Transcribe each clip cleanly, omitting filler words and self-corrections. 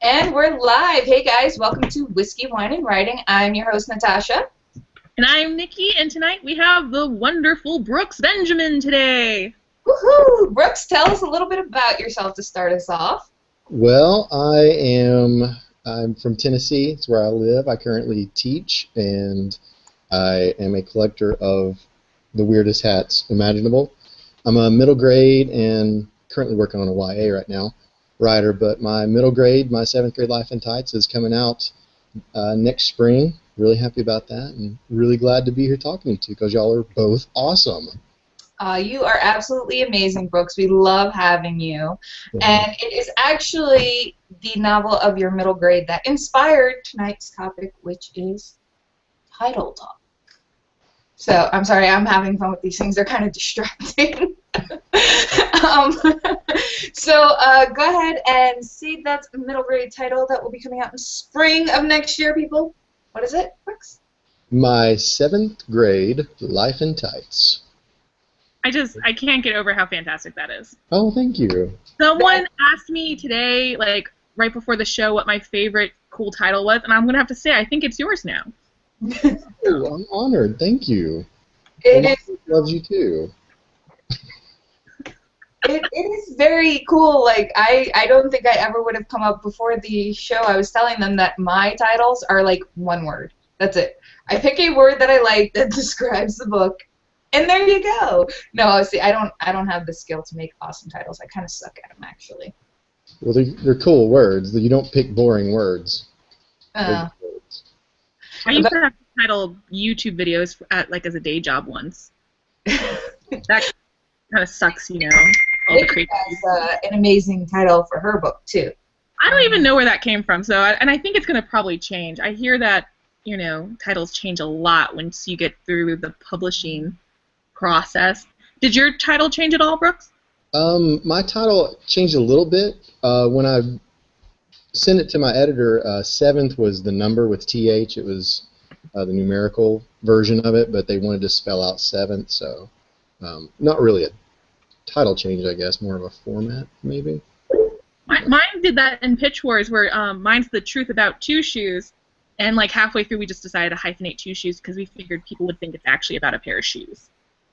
And we're live. Hey guys, welcome to Whiskey, Wine, and Writing. I'm your host, Natasha. And I'm Nikki, and tonight we have the wonderful Brooks Benjamin today. Woohoo! Brooks, tell us a little bit about yourself to start us off. Well, I'm from Tennessee. It's where I live. I currently teach, and I am a collector of the weirdest hats imaginable. I'm a middle grade and currently working on a YA right now, writer, but my middle grade, my 7th grade Life in Tights is coming out next spring. Really happy about that, and really glad to be here talking to you two because y'all are both awesome. You are absolutely amazing, Brooks. We love having you. And it is actually the novel of your middle grade that inspired tonight's topic, which is title talk. So, I'm sorry, I'm having fun with these things. They're kind of distracting. So, go ahead and see that's a middle grade title that will be coming out in spring of next year, people. What is it, Brooks? My 7th grade Life in Tights. I can't get over how fantastic that is. Oh, thank you. Someone asked me today, like, right before the show, what my favorite cool title was, and I'm going to have to say, I think it's yours now. Oh, I'm honored. Thank you. It loves you too. It is very cool. Like, I don't think I ever would have come up before the show. I was telling them that my titles are like one word. That's it. I pick a word that I like that describes the book, and there you go. No, see, I don't have the skill to make awesome titles. I kind of suck at them, actually. Well, they're cool words. You don't pick boring words. I used to have to title YouTube videos as a day job once. That kind of sucks, you know. All the crazy. Has an amazing title for her book too. I don't even know where that came from. And I think it's going to probably change. I hear that, you know, titles change a lot once you get through the publishing process. Did your title change at all, Brooks? My title changed a little bit. When I sent it to my editor, 7th was the number with TH. It was the numerical version of it, but they wanted to spell out 7th, so not really a title change, I guess, more of a format, maybe. Mine did that in Pitch Wars, where mine's The Truth About Two Shoes, and like halfway through we just decided to hyphenate Two Shoes because we figured people would think it's actually about a pair of shoes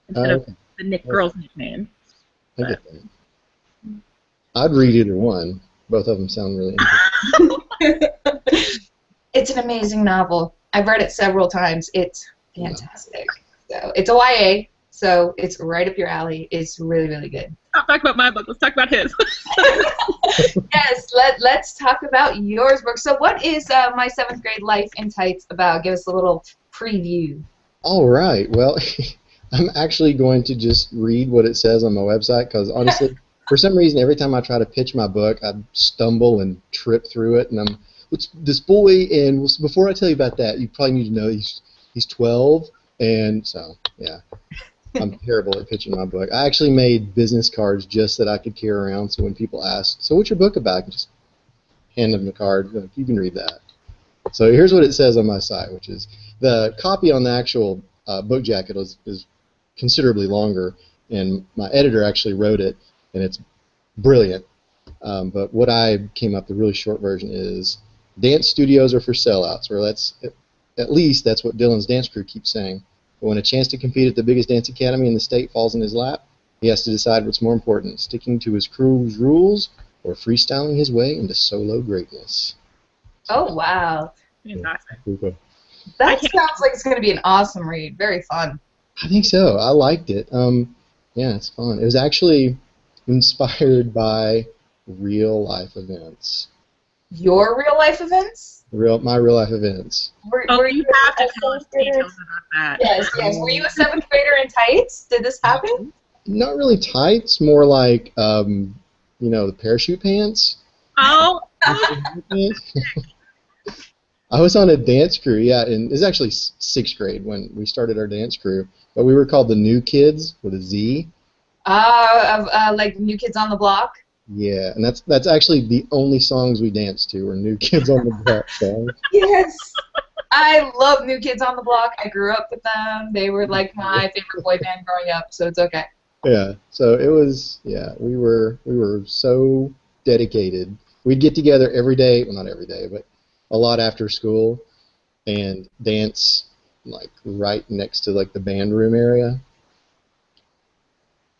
instead of the girl's nickname. I get that. I'd read either one. Both of them sound really interesting. It's an amazing novel. I've read it several times. It's fantastic. So it's a YA, so it's right up your alley. It's really, really good. Stop talking about my book. Let's talk about his. Yes, let's talk about yours, Brooke. So what is My 7th Grade Life in Tights about? Give us a little preview. All right. Well, I'm actually going to just read what it says on my website because, honestly, for some reason, every time I try to pitch my book, I stumble and trip through it. And this boy, and before I tell you about that, you probably need to know he's 12, and so, yeah. I'm terrible at pitching my book. I actually made business cards just that I could carry around, so when people ask, so what's your book about? I can just hand them the card. You can read that. So here's what it says on my site, which is the copy on the actual book jacket is considerably longer, and my editor actually wrote it, and it's brilliant. But what I came up, the really short version is, dance studios are for sellouts, or at least that's what Dylan's dance crew keeps saying. But when a chance to compete at the biggest dance academy in the state falls in his lap, he has to decide what's more important, sticking to his crew's rules or freestyling his way into solo greatness. Oh, wow. Fantastic. That sounds like it's going to be an awesome read. Very fun. I think so. I liked it. Yeah, it's fun. It was actually inspired by real-life events. Your real-life events? My real-life events. Were you have to tell us details about that. Yes. Were you a 7th grader in tights? Did this happen? Not really tights, more like, the parachute pants. Oh. I was on a dance crew, yeah, and it was actually 6th grade when we started our dance crew, but we were called the New Kids with a Z. Like New Kids on the Block? Yeah, and that's actually the only songs we danced to were New Kids on the Block songs. Yes! I love New Kids on the Block. I grew up with them. They were like my favorite boy band growing up, so it's okay. Yeah, so it was, we were so dedicated we'd get together every day, well, not every day, but a lot after school, and dance like right next to like the band room area.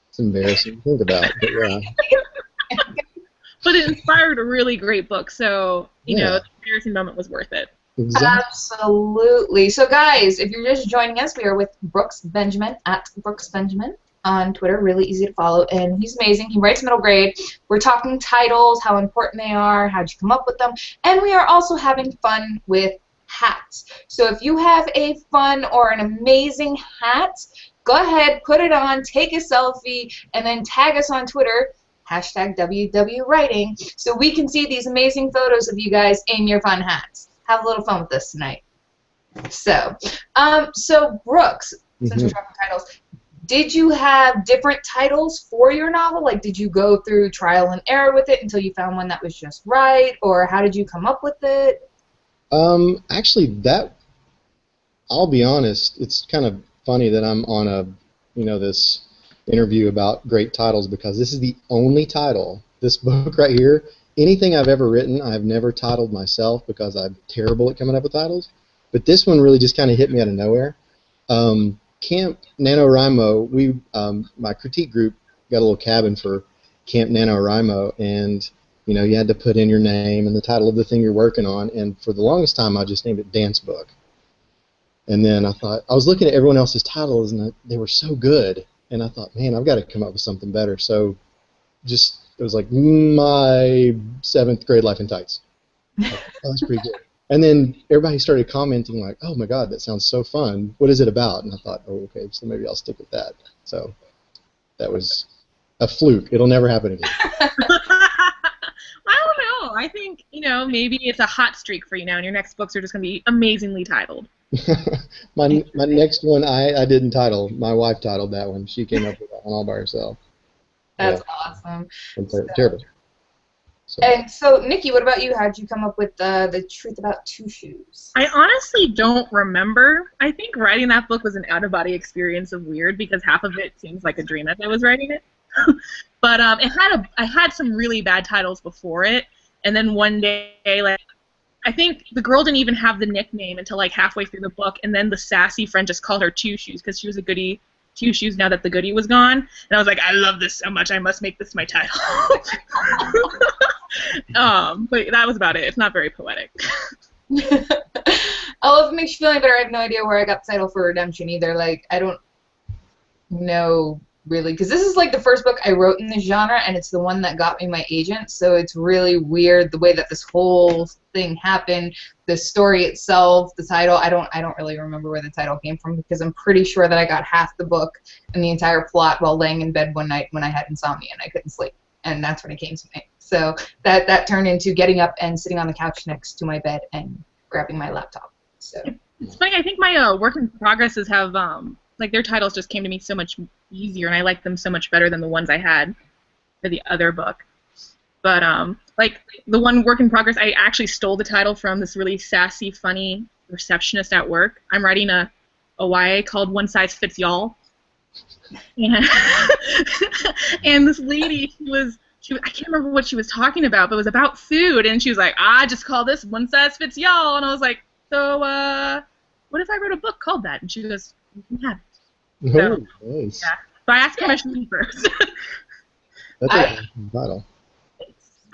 It's embarrassing to think about, but yeah. But it inspired a really great book, so you know the embarrassing moment was worth it. Exactly. Absolutely. So, guys, if you're just joining us, we are with Brooks Benjamin at Brooks Benjamin on Twitter. Really easy to follow, and he's amazing. He writes middle grade. We're talking titles, how important they are, how'd you come up with them, and we are also having fun with hats. So if you have a fun or an amazing hat, go ahead, put it on, take a selfie, and then tag us on Twitter, #WWWriting, so we can see these amazing photos of you guys in your fun hats. Have a little fun with us tonight. So, Brooks, since we're talking titles, did you have different titles for your novel? Like, did you go through trial and error with it until you found one that was just right, or how did you come up with it? Actually, I'll be honest, it's kind of funny that I'm on this interview about great titles, because this is the only title, this book right here, anything I've ever written, I've never titled myself because I'm terrible at coming up with titles. But this one really just kind of hit me out of nowhere. Camp NaNoWriMo, my critique group got a little cabin for Camp NaNoWriMo, and you had to put in your name and the title of the thing you're working on, and for the longest time I just named it Dance Book. And then I thought, I was looking at everyone else's titles, and they were so good, and I thought, man, I've got to come up with something better. So it was like my 7th grade life in tights. Like, oh, that's pretty good. And then everybody started commenting like, oh my God, that sounds so fun. What is it about? And I thought, oh, okay, so maybe I'll stick with that. So that was a fluke. It'll never happen again. I don't know. I think, maybe it's a hot streak for you now, and your next books are just going to be amazingly titled. my next one, I didn't title. My wife titled that one. She came up with that one all by herself. That's awesome. Terrible. And so, Nikki, what about you? How did you come up with the truth about two shoes? I honestly don't remember. I think writing that book was an out-of-body experience of weird, because half of it seems like a dream as I was writing it. But I had some really bad titles before it, and then one day, I think the girl didn't even have the nickname until halfway through the book, and then the sassy friend just called her Two Shoes because she was a goody Two Shoes now that the goody was gone. And I was like, I love this so much, I must make this my title. But that was about it. It's not very poetic. I love it makes you feel any better. I have no idea where I got the title for Redemption either. I don't know really, because this is the first book I wrote in this genre, and it's the one that got me my agent, so it's really weird the way that this whole thing happened, the story itself, the title. I don't really remember where the title came from, because I'm pretty sure that I got half the book and the entire plot while laying in bed one night when I had insomnia and I couldn't sleep, and that's when it came to me. So that turned into getting up and sitting on the couch next to my bed and grabbing my laptop. So it's funny, I think my work in progresses have their titles just came to me so much easier, and I like them so much better than the ones I had for the other book. But the one work in progress, I actually stole the title from this really sassy, funny receptionist at work. I'm writing a YA called One Size Fits Y'all, and this lady, I can't remember what she was talking about, but it was about food, and she was like, I just call this One Size Fits Y'all, and I was like, so what if I wrote a book called that? And she goes, you can have it. So, nice. Yeah. So I asked permission first. That's a title.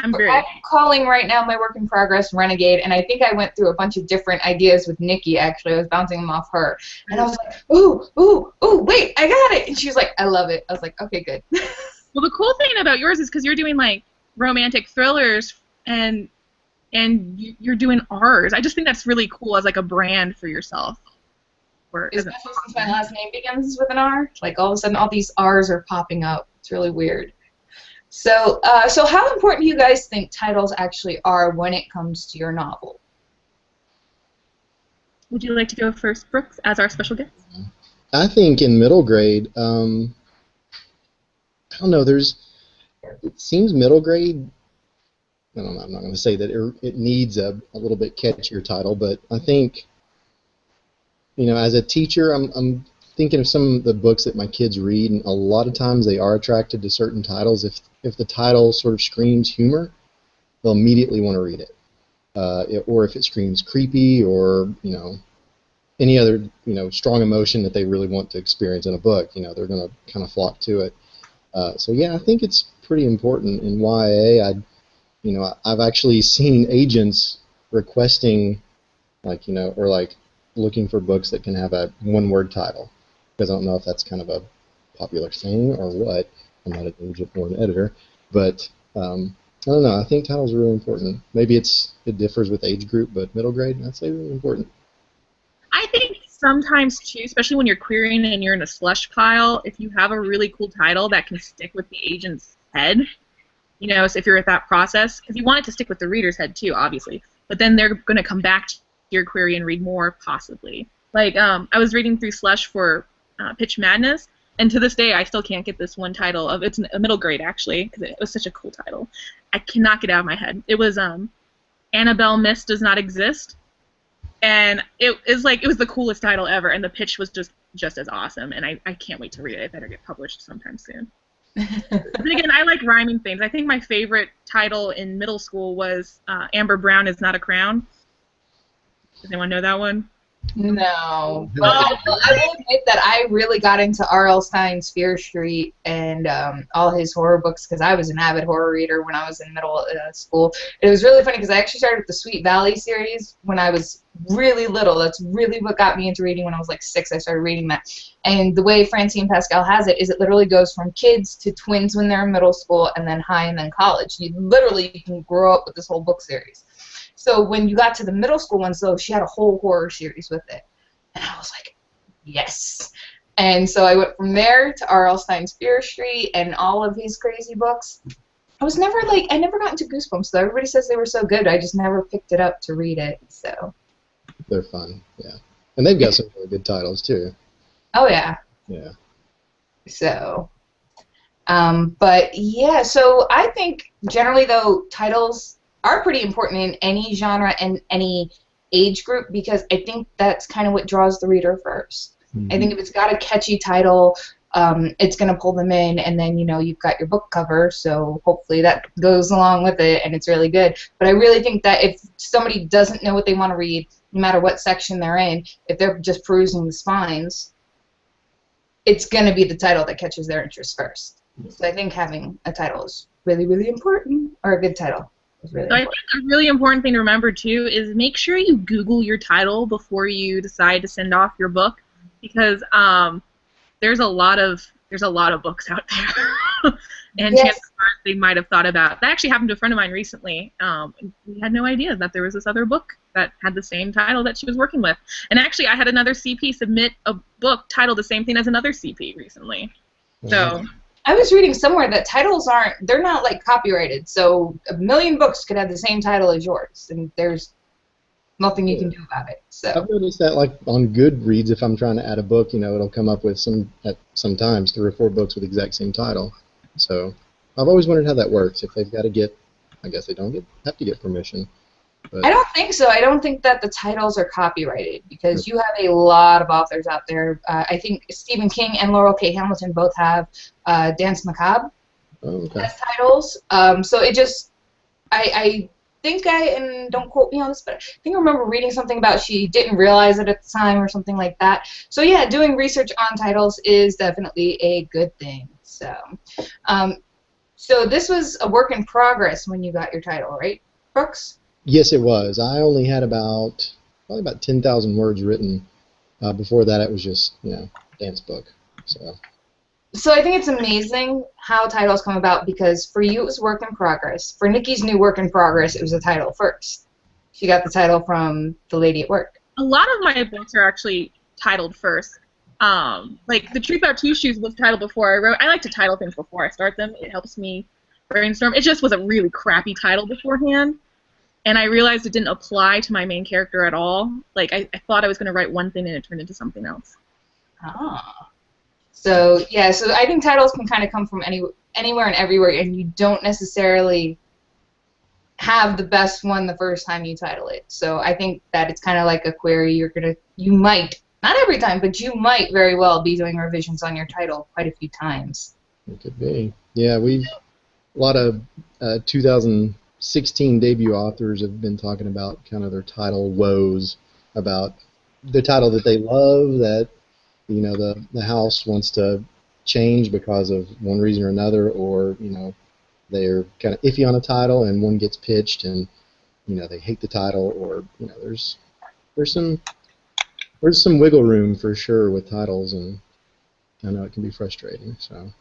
I'm calling right now my work in progress Renegade, and I think I went through a bunch of different ideas with Nikki, actually. I was bouncing them off her. And I was like, ooh, wait, I got it. And she was like, I love it. I was like, okay, good. Well, the cool thing about yours is because you're doing romantic thrillers, and you're doing R's. I just think that's really cool as a brand for yourself. Especially since my last name begins with an R. All of a sudden, all these R's are popping up. It's really weird. So how important do you guys think titles actually are when it comes to your novel? Would you like to go first, Brooks, as our special guest? I think in middle grade, I don't know, it seems middle grade, I don't know, I'm not going to say that it needs a little bit catchier title, but I think, as a teacher, I'm thinking of some of the books that my kids read, and a lot of times they are attracted to certain titles if the title sort of screams humor. they'll immediately want to read it. Or if it screams creepy or, any other, strong emotion that they really want to experience in a book, they're going to kind of flock to it. So yeah, I think it's pretty important in YA. I've actually seen agents requesting, or looking for books that can have a one-word title, because I don't know if that's kind of a popular thing or what. I'm not an agent or an editor, but I don't know. I think titles are really important. Maybe it differs with age group, but middle grade, I'd say really important. I think sometimes too, especially when you're querying and you're in a slush pile, if you have a really cool title that can stick with the agent's head, so if you're at that process, because you want it to stick with the reader's head too, obviously, but then they're going to come back to your query and read more, possibly. I was reading through slush for Pitch Madness, and to this day I still can't get this one title of, it's a middle grade actually, because it was such a cool title. I cannot get it out of my head. It was Annabelle Miss Does Not Exist. And it was the coolest title ever, and the pitch was just as awesome, and I can't wait to read it. It better get published sometime soon. But again, I like rhyming things. I think my favorite title in middle school was Amber Brown Is Not a Crown. Does anyone know that one? No, but I will admit that I really got into R.L. Stein's Fear Street and all his horror books because I was an avid horror reader when I was in middle school. It was really funny because I actually started with the Sweet Valley series when I was really little. That's really what got me into reading when I was like 6. I started reading that. And the way Francine Pascal has it is it literally goes from kids to twins when they're in middle school and then high and then college. You can grow up with this whole book series. So when you got to the middle school ones, though, she had a whole horror series with it. And I was like, yes. And so I went from there to R.L. Stein's Fear Street and all of his crazy books. I never got into Goosebumps, though. Everybody says they were so good. I just never picked it up to read it. So they're fun, yeah. And they've got some really good titles, too. Oh, yeah. Yeah. So, but, yeah, so I think generally, though, titles are pretty important in any genre and any age group because I think that's kind of what draws the reader first. Mm-hmm. I think if it's got a catchy title, it's going to pull them in, and then, you've got your book cover, so hopefully that goes along with it, and it's really good. But I really think that if somebody doesn't know what they want to read, no matter what section they're in, if they're just perusing the spines, it's going to be the title that catches their interest first. So I think having a title is really, really important, or a good title. Really I think a really important thing to remember too is make sure you Google your title before you decide to send off your book, because there's a lot of books out there, and yes. Chances are they might have thought about. That actually happened to a friend of mine recently. We had no idea that there was this other book that had the same title that she was working with, and actually I had another CP submit a book titled the same thing as another CP recently. So. I was reading somewhere that titles they're not like copyrighted, so a million books could have the same title as yours, and there's nothing you can do about it. So I've noticed that on Goodreads, if I'm trying to add a book, it'll come up with sometimes 3 or 4 books with the exact same title. So I've always wondered how that works. If they've got to I guess they don't have to get permission. But I don't think so. I don't think that the titles are copyrighted because you have a lot of authors out there. I think Stephen King and Laurel K. Hamilton both have Dance Macabre as titles. So it just, I think and don't quote me on this, but I think I remember reading something about she didn't realize it at the time or something like that. So yeah, doing research on titles is definitely a good thing. So, so this was a work in progress when you got your title, right, Brooks? Yes, it was. I only had probably about 10,000 words written. Before that, it was just, dance book. So I think it's amazing how titles come about because for you it was work in progress. For Nikki's new work in progress, it was a title first. She got the title from The Lady at Work. A lot of my books are actually titled first. Like The Truth About Two Shoes was titled before I wrote. I like to title things before I start them. It helps me brainstorm. It just was a really crappy title beforehand. And I realized it didn't apply to my main character at all. I thought I was going to write one thing and it turned into something else. Ah. So, yeah, so I think titles can kind of come from anywhere and everywhere, and you don't necessarily have the best one the first time you title it. So I think that it's kind of like a query. You might, not every time, but you might very well be doing revisions on your title quite a few times. It could be. Yeah, a lot of 2000 16 debut authors have been talking about kind of their title woes, about the title that they love that the house wants to change because of one reason or another, or they're kind of iffy on a title and one gets pitched and they hate the title, or there's some wiggle room for sure with titles, and I know it can be frustrating. So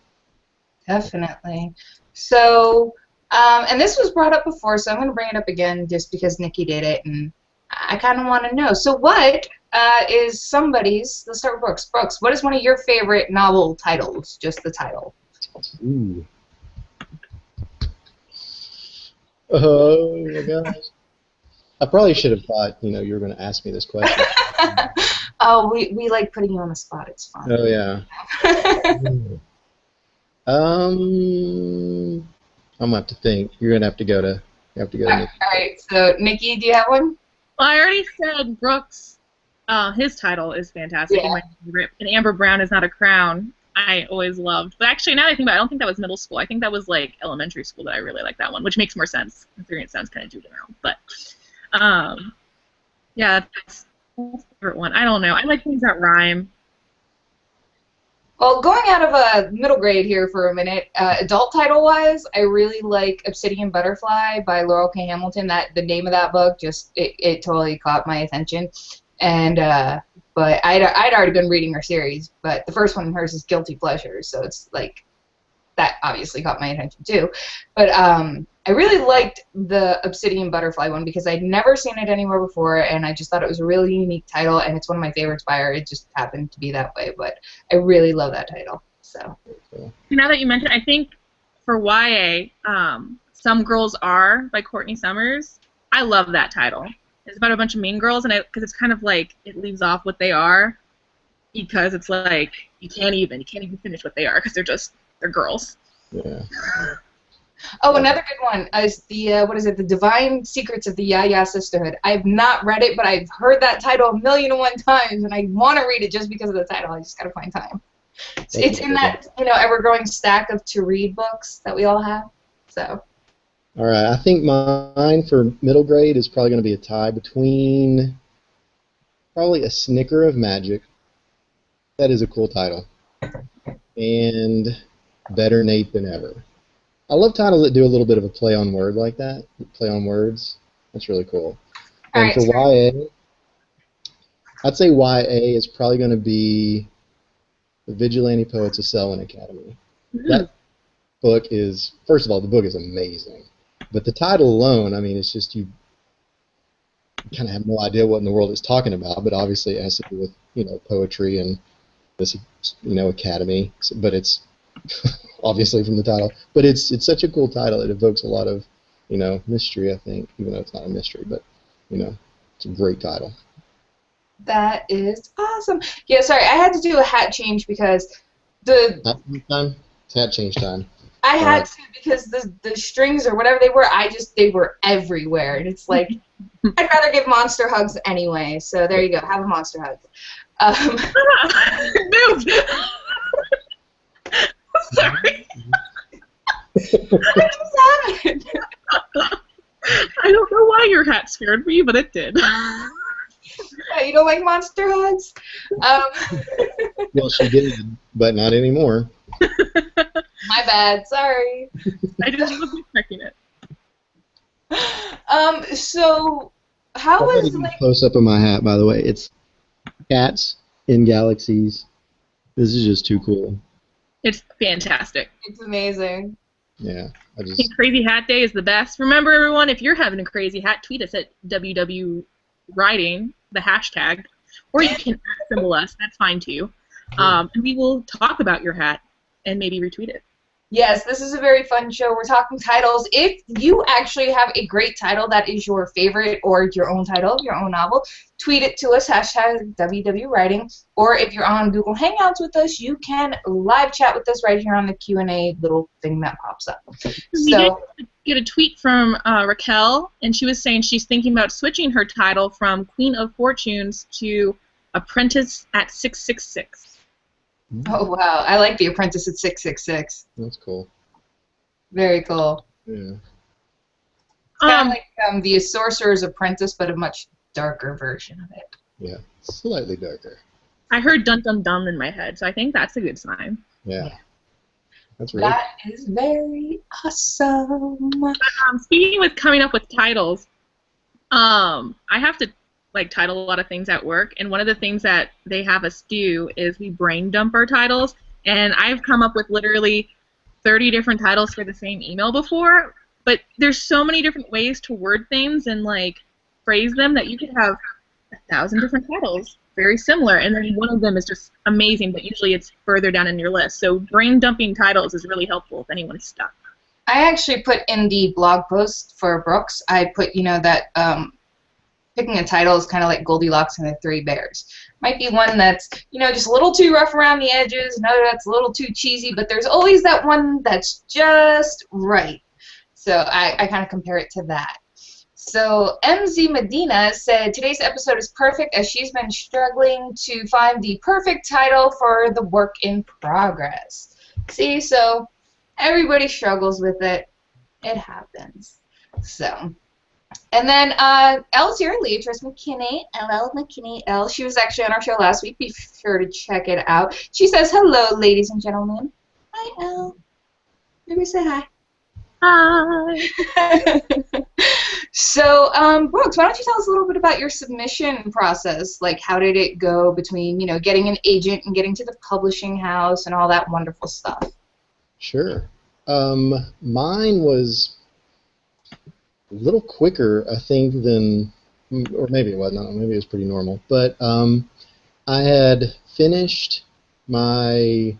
Definitely. So, and this was brought up before, so I'm going to bring it up again just because Nikki did it, and I kind of want to know. So what is somebody's, let's start with Brooks. Brooks, what is one of your favorite novel titles? Just the title. Ooh. Oh my gosh. I probably should have thought, you were going to ask me this question. Oh, we like putting you on the spot. It's fun. Oh, yeah. I'm going to have to think. You're going to have to go to Nikki. All right, so Nikki, do you have one? Well, I already said Brooks. His title is fantastic. Yeah. And Amber Brown is not a crown. I always loved. But actually, now that I think about it, I don't think that was middle school. I think that was like elementary school that I really liked that one, which makes more sense considering it sounds kind of juvenile. But yeah, that's my favorite one. I don't know. I like things that rhyme. Well, going out of a middle grade here for a minute, adult title-wise, I really like Obsidian Butterfly by Laurel K. Hamilton. The name of that book it totally caught my attention, and but I'd already been reading her series, but the first one in hers is Guilty Pleasure, so it's like that obviously caught my attention too. But I really liked the Obsidian Butterfly one because I'd never seen it anywhere before, and I just thought it was a really unique title, and it's one of my favorites by her. It just happened to be that way, but I really love that title. So now that you mention, I think for YA, Some Girls Are by Courtney Summers. I love that title. It's about a bunch of mean girls, and because it's kind of like it leaves off what they are, because it's like you can't even finish what they are because they're girls. Yeah. Oh, another good one is the what is it? The Divine Secrets of the Ya-Ya Sisterhood. I've not read it, but I've heard that title 1,000,001 times, and I want to read it just because of the title. I just gotta find time. It's in that ever-growing stack of to-read books that we all have. So. All right, I think mine for middle grade is probably going to be a tie between probably A Snicker of Magic. That is a cool title. And Better Nate Than Ever. I love titles that do a little bit of a play on word like that. Play on words. That's really cool. And for YA, I'd say YA is probably going to be The Vigilante Poets of Selwyn Academy. Mm-hmm. That book is, first of all, the book is amazing. But the title alone, I mean, it's just you kind of have no idea what in the world it's talking about, but obviously it has to do with, poetry and this, academy. But it's obviously from the title. But it's such a cool title. It evokes a lot of, mystery, I think, even though it's not a mystery. But, it's a great title. That is awesome. Yeah, sorry, I had to do a hat change because It's hat change time. I had to because the strings or whatever they were everywhere, and it's like I'd rather give monster hugs anyway. So there you go, have a monster hug. Moved. Sorry. What just happened? I don't know why your hat scared me, but it did. Yeah, you don't like monster hugs? Well, she did, but not anymore. My bad, sorry. I just wasn't expecting it. So how is like close up of my hat, by the way? It's cats in galaxies. This is just too cool. It's fantastic. It's amazing. Yeah, I think Crazy Hat Day is the best. Remember, everyone, if you're having a crazy hat, tweet us at WWWriting, the hashtag, or you can symbol us. That's fine too. And we will talk about your hat and maybe retweet it. Yes, this is a very fun show. We're talking titles. If you actually have a great title that is your favorite or your own title of your own novel, tweet it to us, hashtag WWWriting. Or if you're on Google Hangouts with us, you can live chat with us right here on the Q&A little thing that pops up. We did get a tweet from Raquel, and she was saying she's thinking about switching her title from Queen of Fortunes to Apprentice at 666. Oh, wow. I like The Apprentice at 666. That's cool. Very cool. Yeah. kind of Um, like the Sorcerer's Apprentice, but a much darker version of it. Yeah, slightly darker. I heard dun dun dun in my head, so I think that's a good sign. Yeah, Yeah. that's really. That is very awesome. Speaking with coming up with titles, I have to like title a lot of things at work, and one of the things that they have us do is we brain dump our titles, and I've come up with literally 30 different titles for the same email before, but there's so many different ways to word things and like phrase them that you could have 1,000 different titles very similar, and then one of them is just amazing, but usually it's further down in your list. So brain dumping titles is really helpful if anyone's stuck. I actually put in the blog post for Brooks, I put, that picking a title is kind of like Goldilocks and the Three Bears. Might be one that's, just a little too rough around the edges, another that's a little too cheesy, but there's always that one that's just right. So I kind of compare it to that. So MZ Medina said, today's episode is perfect as she's been struggling to find the perfect title for the work in progress. See, so everybody struggles with it. It happens. So, and then L's here, Leatrice McKinney, LL McKinney, L. She was actually on our show last week. Be sure to check it out. She says, hello, ladies and gentlemen. Hi, L. Maybe say hi. Hi. So, Brooks, why don't you tell us a little bit about your submission process? Like, how did it go between, getting an agent and getting to the publishing house and all that wonderful stuff? Sure. Mine was a little quicker, I think, than, or maybe it wasn't. I don't know, maybe it was pretty normal. But I had finished my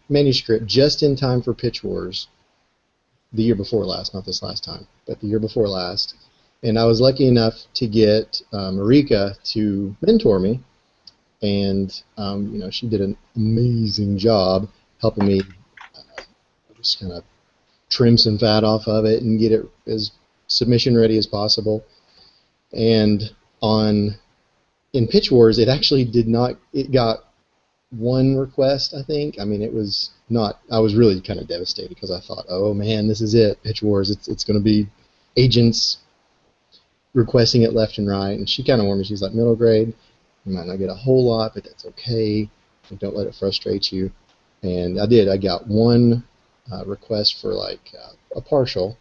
manuscript just in time for Pitch Wars the year before last, not this last time, but the year before last. And I was lucky enough to get Marika to mentor me, and she did an amazing job helping me just kind of trim some fat off of it and get it as submission ready as possible. And in Pitch Wars, it actually did not. It got one request, I think. I mean, it was not. I was really kind of devastated because I thought, oh man, this is it. Pitch Wars. It's going to be agents requesting it left and right. And she kind of warned me. She's like, middle grade, you might not get a whole lot, but that's okay. Don't let it frustrate you. And I did. I got one request for like a partial.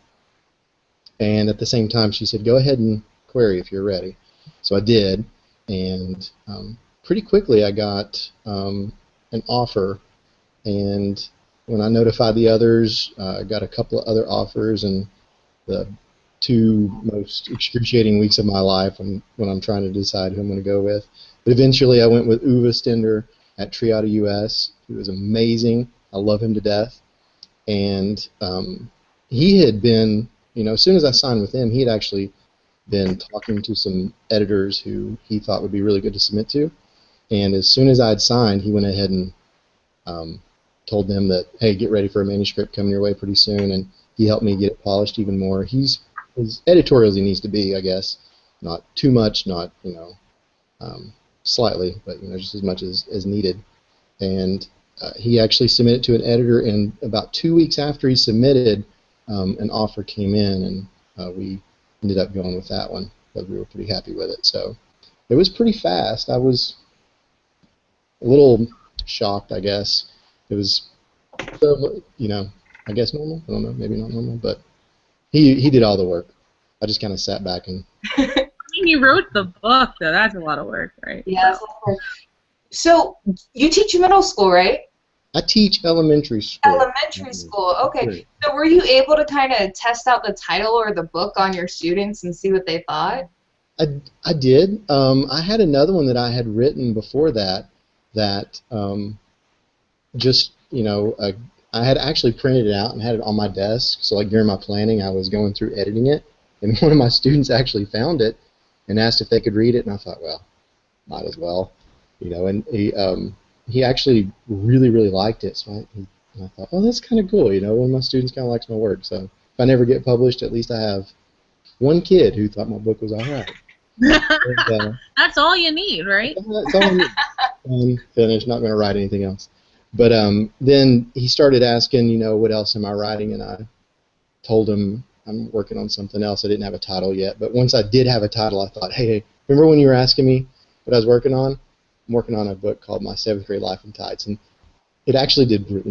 And at the same time, she said, go ahead and query if you're ready. So I did, and pretty quickly I got an offer, and when I notified the others, I got a couple of other offers, and the two most excruciating weeks of my life when I'm trying to decide who I'm going to go with. But eventually I went with Uwe Stender at Triata US. He was amazing. I love him to death. And he had been, as soon as I signed with him, he had actually been talking to some editors who he thought would be really good to submit to. And as soon as I'd signed, he went ahead and told them that, hey, get ready for a manuscript coming your way pretty soon. And he helped me get it polished even more. He's as editorial as he needs to be, I guess. Not too much, not, slightly, but, just as much as needed. And he actually submitted to an editor, and about 2 weeks after he submitted, an offer came in, and we ended up going with that one, because we were pretty happy with it. So it was pretty fast. I was a little shocked, I guess. It was, I guess normal. I don't know, maybe not normal, but he did all the work. I just kind of sat back and. I mean, you wrote the book, though. That's a lot of work, right? Yeah, that's a lot of work. So you teach middle school, right? I teach elementary school. Elementary school, okay. So were you able to kind of test out the title or the book on your students and see what they thought? I did. I had another one that I had written before that just, I had actually printed it out and had it on my desk. So like during my planning, I was going through editing it, and one of my students actually found it and asked if they could read it, and I thought, well, might as well, and he actually really, really liked it. So I thought, oh, that's kind of cool, one of my students kind of likes my work. So if I never get published, at least I have one kid who thought my book was all right. And, that's all you need, right? That's all I need. And finished, not going to write anything else. But then he started asking, what else am I writing? And I told him I'm working on something else. I didn't have a title yet, but once I did have a title, I thought, hey, remember when you were asking me what I was working on? I'm working on a book called My 7th Grade Life in Tights, and it actually did, it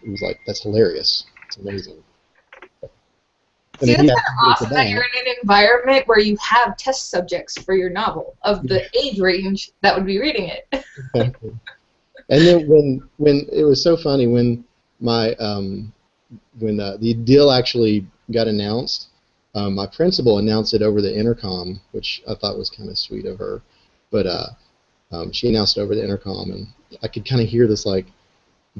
was like, that's hilarious. It's amazing. See, that's kind of awesome that you're in an environment where you have test subjects for your novel of the age range that would be reading it. Exactly. And then when it was so funny when my the deal actually got announced, my principal announced it over the intercom, which I thought was kind of sweet of her. But she announced it over the intercom, and I could kind of hear this like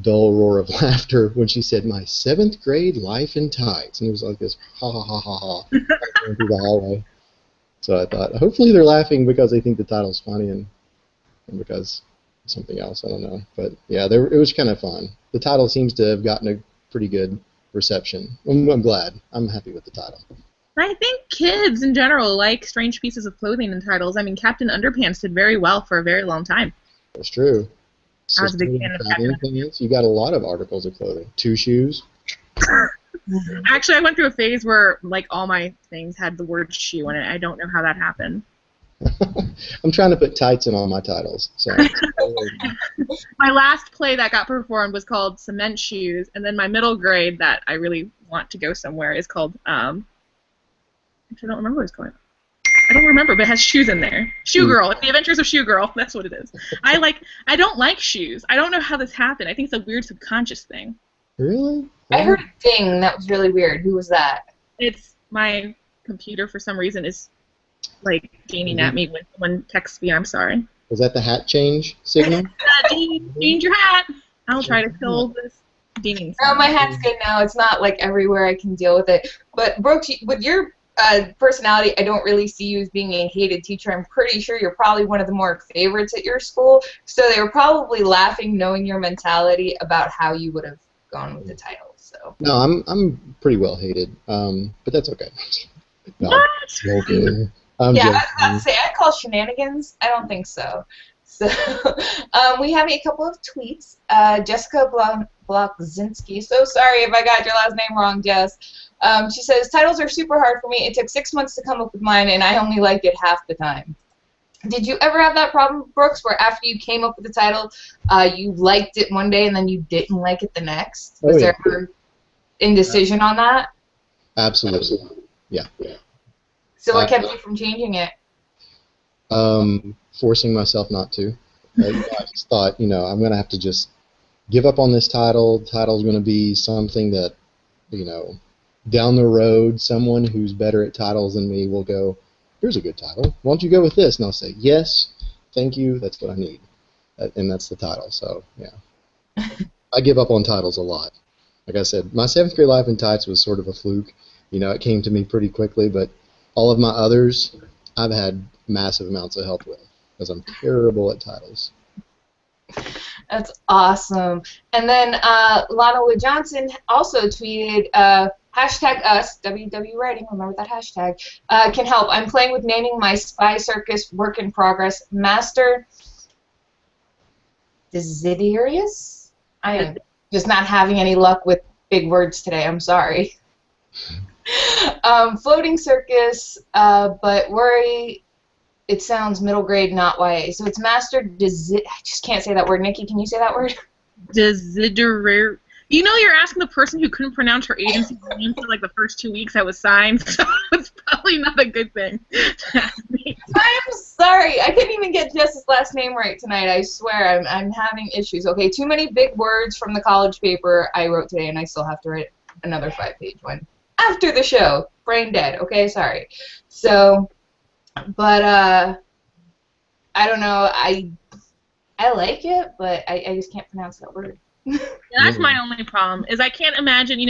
dull roar of laughter when she said, "My 7th grade life in tights," and it was like this ha ha ha ha ha going through the hallway. So I thought, hopefully they're laughing because they think the title's funny and because something else, I don't know. But yeah, it was kind of fun. The title seems to have gotten a pretty good reception. I'm glad. I'm happy with the title. I think kids in general like strange pieces of clothing in titles. I mean, Captain Underpants did very well for a very long time. That's true. I was a big fan of Captain Underpants. You got a lot of articles of clothing. 2 shoes. Actually, I went through a phase where like all my things had the word shoe in it. I don't know how that happened. I'm trying to put tights in all my titles. So. My last play that got performed was called Cement Shoes, and then my middle grade that I really want to go somewhere is called I don't remember what it's called. I don't remember, but it has shoes in there. Shoe Girl. The Adventures of Shoe Girl. That's what it is. I don't like shoes. I don't know how this happened. I think it's a weird subconscious thing. Really? I heard a ding. That was really weird. Who was that? It's my computer for some reason is like gaining at me when someone texts me. I'm sorry. Was that the hat change signal? Change your hat. I'll try to kill this dinging. No, my hat's good now. It's not like everywhere I can deal with it. But Brooks, with your personality, I don't really see you as being a hated teacher. I'm pretty sure you're probably one of the more favorites at your school. So they were probably laughing knowing your mentality about how you would have gone with the title. So. No, I'm pretty well hated, but that's okay. No, what? Okay. I was about to say, I'd call shenanigans. I don't think so. So we have a couple of tweets. Jessica Blokzinski. So sorry if I got your last name wrong, Jess. She says, titles are super hard for me. It took 6 months to come up with mine, and I only liked it half the time. Did you ever have that problem, Brooks, where after you came up with the title, you liked it one day and then you didn't like it the next? Was there ever indecision on that? Absolutely. Yeah. So what kept you from changing it? Forcing myself not to. I just thought, I'm going to have to just give up on this title. The title's going to be something that, down the road, someone who's better at titles than me will go, here's a good title. Why don't you go with this? And I'll say, yes, thank you, that's what I need. And that's the title. So, yeah. I give up on titles a lot. Like I said, my 7th grade life in tights was sort of a fluke. It came to me pretty quickly, but all of my others, I've had massive amounts of help with because I'm terrible at titles. That's awesome. And then Lana Wood Johnson also tweeted, hashtag us, WW Writing, remember that hashtag, can help. I'm playing with naming my spy circus work in progress, Master Desiderius? I am just not having any luck with big words today, I'm sorry. Floating Circus, but worry, it sounds middle grade, not YA. So it's Master I just can't say that word. Nikki, can you say that word? Desiderer. You're asking the person who couldn't pronounce her agency's name for like the first 2 weeks I was signed, so it's probably not a good thing to ask me. I'm sorry. I couldn't even get Jess's last name right tonight. I swear, I'm having issues. Okay, too many big words from the college paper I wrote today, and I still have to write another 5-page one after the show. Brain dead. Okay, sorry. So, but I don't know. I like it, but I just can't pronounce that word. Yeah, that's my only problem, is I can't imagine,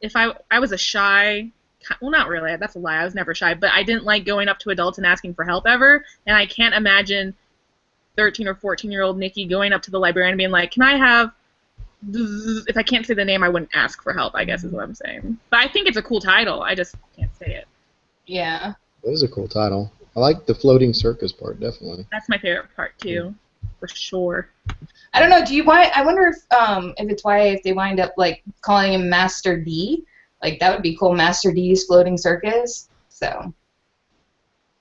if I was a shy, well, not really, that's a lie, I was never shy, but I didn't like going up to adults and asking for help ever, and I can't imagine 13 or 14-year-old Nikki going up to the librarian and being like, can I have, if I can't say the name, I wouldn't ask for help, I guess is what I'm saying. But I think it's a cool title, I just can't say it. Yeah. It is a cool title. I like the Floating Circus part, definitely. That's my favorite part, too, for sure. I don't know. I wonder if it's YA if they wind up like calling him Master D, Like, that would be cool. Master D's Floating Circus. So,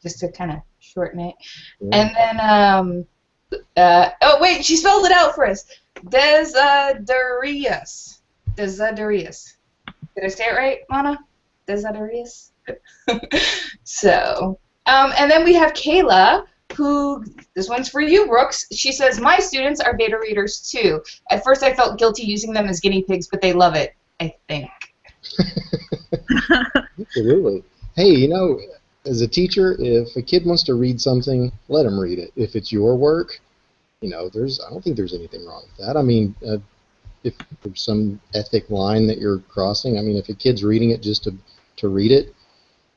just to kind of shorten it. Yeah. And then, oh, wait, she spelled it out for us. Desiderius. Desiderius. Did I say it right, Mana? Desiderius? So, and then we have Kayla, who, this one's for you, Brooks. She says, my students are beta readers too. At first I felt guilty using them as guinea pigs, but they love it, I think. Absolutely. Hey, you know, as a teacher, if a kid wants to read something, let them read it. If it's your work, you know, I don't think there's anything wrong with that. I mean, if there's some ethic line that you're crossing, I mean, if a kid's reading it just to read it,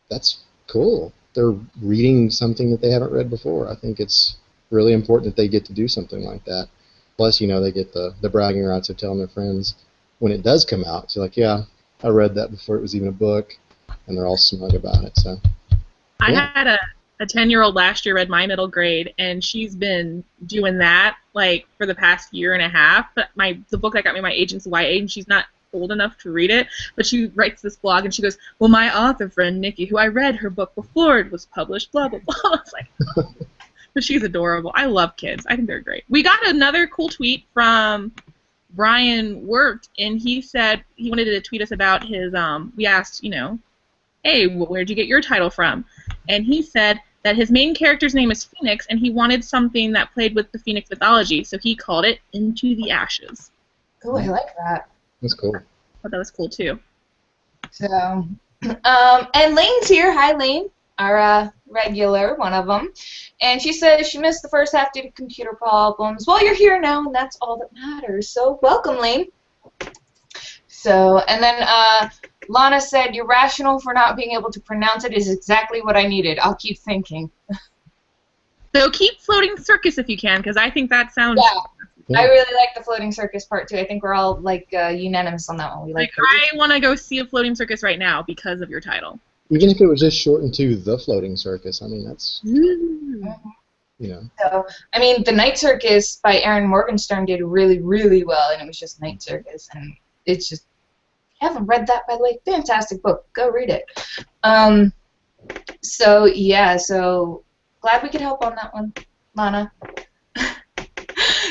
that's cool. They're reading something that they haven't read before. I think it's really important that they get to do something like that. Plus, you know, they get the bragging rights of telling their friends when it does come out. So, like, yeah, I read that before it was even a book, and they're all smug about it. So, I yeah. had a 10-year-old last year read my middle grade, and she's been doing that like for the past year and a half. But the book that got me my agent's YA, and she's not old enough to read it, but she writes this blog and she goes, well, my author friend Nikki, who I read her book before it was published, blah blah blah. I was like, but she's adorable. I love kids. I think they're great. We got another cool tweet from Brian Wirt, and he said he wanted to tweet us about his we asked, you know, hey, where'd you get your title from? And he said that his main character's name is Phoenix, and he wanted something that played with the Phoenix mythology, so he called it Into the Ashes. Oh, I like that. That's cool. I thought that was cool too. So, and Lane's here. Hi, Lane, our regular, one of them. And she says she missed the first half due to computer problems. Well, you're here now, and that's all that matters. So, welcome, Lane. So, and then Lana said, your rationale for not being able to pronounce it is exactly what I needed. I'll keep thinking. So keep Floating Circus if you can, because I think that sounds... Yeah. I really like the Floating Circus part, too. I think we're all, like, unanimous on that one. We like I want to go see a Floating Circus right now because of your title. Even if it was just shortened to The Floating Circus, I mean, that's, you know. So, I mean, The Night Circus by Aaron Morgenstern did really, really well, and it was just Night Circus, and it's just... I haven't read that, by the way. Fantastic book. Go read it. So, yeah, so glad we could help on that one, Lana.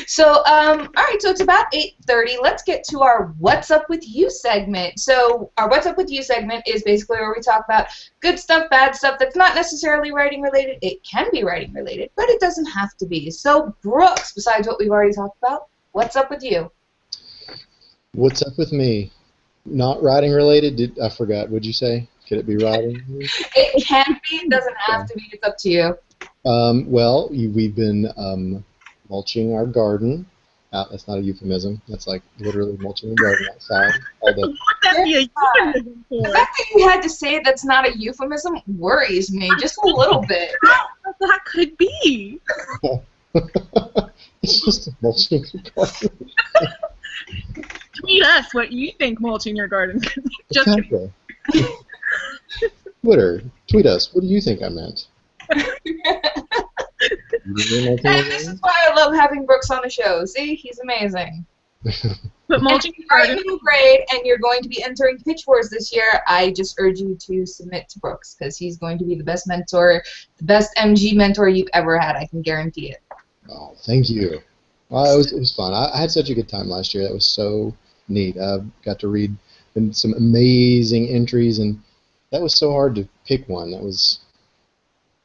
So, all right, so it's about 8:30. Let's get to our What's Up With You segment. So our What's Up With You segment is basically where we talk about good stuff, bad stuff that's not necessarily writing related. It can be writing related, but it doesn't have to be. So, Brooks, besides what we've already talked about, what's up with you? What's up with me? Not writing related? I forgot. What'd you say? Could it be writing? It can be. It doesn't have to be. It's up to you. Well, we've been mulching our garden. That's not a euphemism. That's like literally mulching the garden outside. Would that be a euphemism for? The fact that you had to say that's not a euphemism worries me just a little bit. That could be. It's just mulching the garden. Tweet us what you think mulching your garden is. Just kidding. Twitter, tweet us. What do you think I meant? And this is why I love having Brooks on the show. See, he's amazing. But mulching your You're in garden. middle grade, and you're going to be entering Pitch Wars this year. I just urge you to submit to Brooks because he's going to be the best mentor, the best MG mentor you've ever had. I can guarantee it. Oh, thank you. Well, it was fun. I had such a good time last year. That was so neat. I got to read some amazing entries, and that was so hard to pick one. That was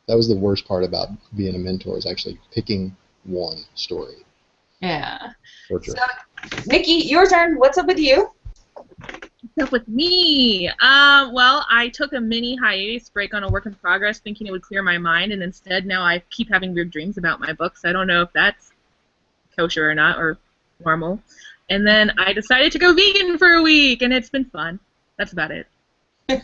the worst part about being a mentor, is actually picking one story. Yeah. Torture. So, Nikki, your turn. What's up with you? What's up with me? Well, I took a mini hiatus break on a work in progress thinking it would clear my mind, and instead now I keep having weird dreams about my books. I don't know if that's kosher or not, or normal. And then I decided to go vegan for a week, and it's been fun. That's about it. She's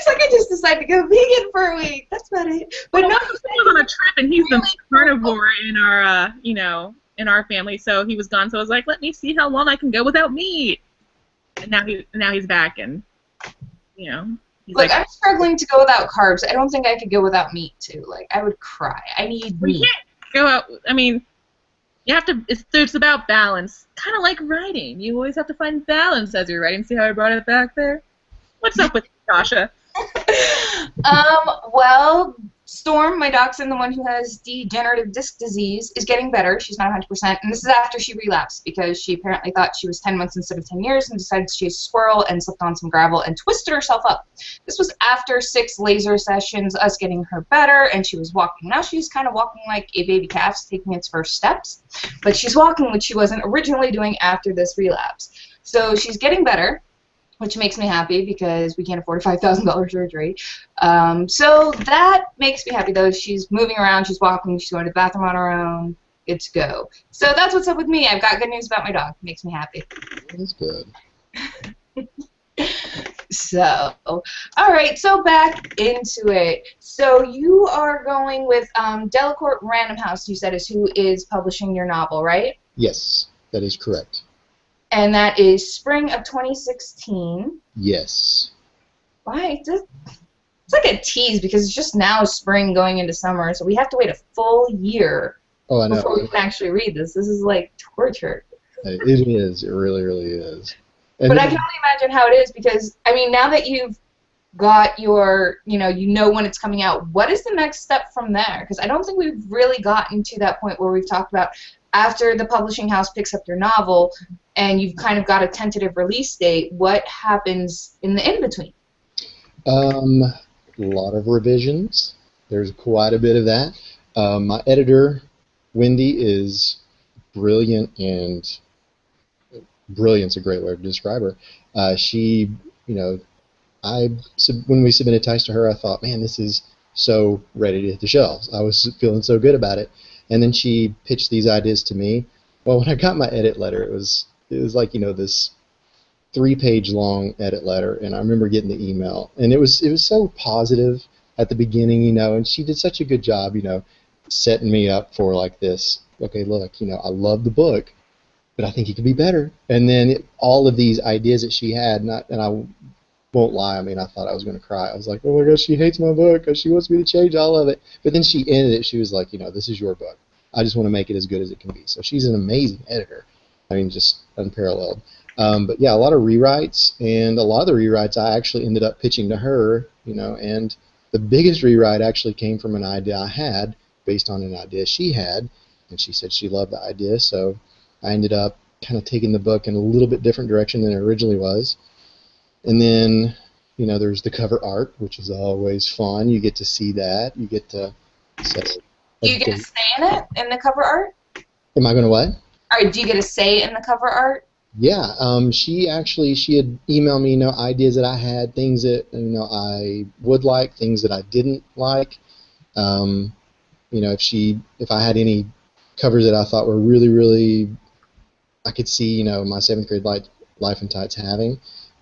like, I just decided to go vegan for a week. That's about it. But no, he was on a trip, and he's the carnivore in our, in our family. So he was gone. So I was like, let me see how long I can go without meat. And now he's back, and he's like, I'm struggling to go without carbs. I don't think I could go without meat too. Like, I would cry. I need meat. We can't go out. I mean, You have to. It's about balance. Kind of like writing. You always have to find balance as you're writing. See how I brought it back there? What's up with Tasha? Well, Storm, my dachshund, the one who has degenerative disc disease, is getting better. She's not 100%, and this is after she relapsed because she apparently thought she was 10 months instead of 10 years and decided to chase a squirrel and slipped on some gravel and twisted herself up. This was after 6 laser sessions, us getting her better, and she was walking. Now she's kind of walking like a baby calf's taking its first steps, but she's walking, which she wasn't originally doing after this relapse. So she's getting better, which makes me happy because we can't afford a $5,000 surgery. So that makes me happy, though. She's moving around, she's walking, she's going to the bathroom on her own. Good to go. So that's what's up with me. I've got good news about my dog. Makes me happy. That's good. So, all right, so back into it. So you are going with Delacorte Random House, you said, is who is publishing your novel, right? Yes, that is correct. And that is spring of 2016. Yes. Why? It's like a tease because it's just now spring going into summer, so we have to wait a full year before we can actually read this. This is like torture. It is. It really, really is. And but I can only imagine how it is because, I mean, now that you've got your, you know when it's coming out, what is the next step from there? Because I don't think we've really gotten to that point where we've talked about after the publishing house picks up your novel and you've kind of got a tentative release date, what happens in the in-between? A lot of revisions. There's quite a bit of that. My editor, Wendy, is brilliant, and brilliant's a great word to describe her. She, when we submitted Tice to her, I thought, man, this is so ready to hit the shelves. I was feeling so good about it. And then she pitched these ideas to me. Well, when I got my edit letter, it was like, this 3-page long edit letter, and I remember getting the email, and it was so positive at the beginning, and she did such a good job, setting me up for like this. Okay, look, I love the book, but I think it could be better. And then all of these ideas that she had, and I won't lie, I mean, I thought I was going to cry. I was like, oh my gosh, she hates my book, because she wants me to change all of it. But then she ended it. She was like, this is your book. I just want to make it as good as it can be. So she's an amazing editor. I mean, just unparalleled. But yeah, a lot of rewrites, and a lot of the rewrites I actually ended up pitching to her, and the biggest rewrite actually came from an idea I had based on an idea she had, and she said she loved the idea, so I ended up kind of taking the book in a little bit different direction than it originally was. And then, there's the cover art, which is always fun. You get to see that. You get to set. Do you get a say in it, in the cover art? Am I going to what? Or do you get a say in the cover art? Yeah, she had emailed me, ideas that I had, things that I would like, things that I didn't like. If I had any covers that I thought were really, really, I could see, my 7th grade life and tights having.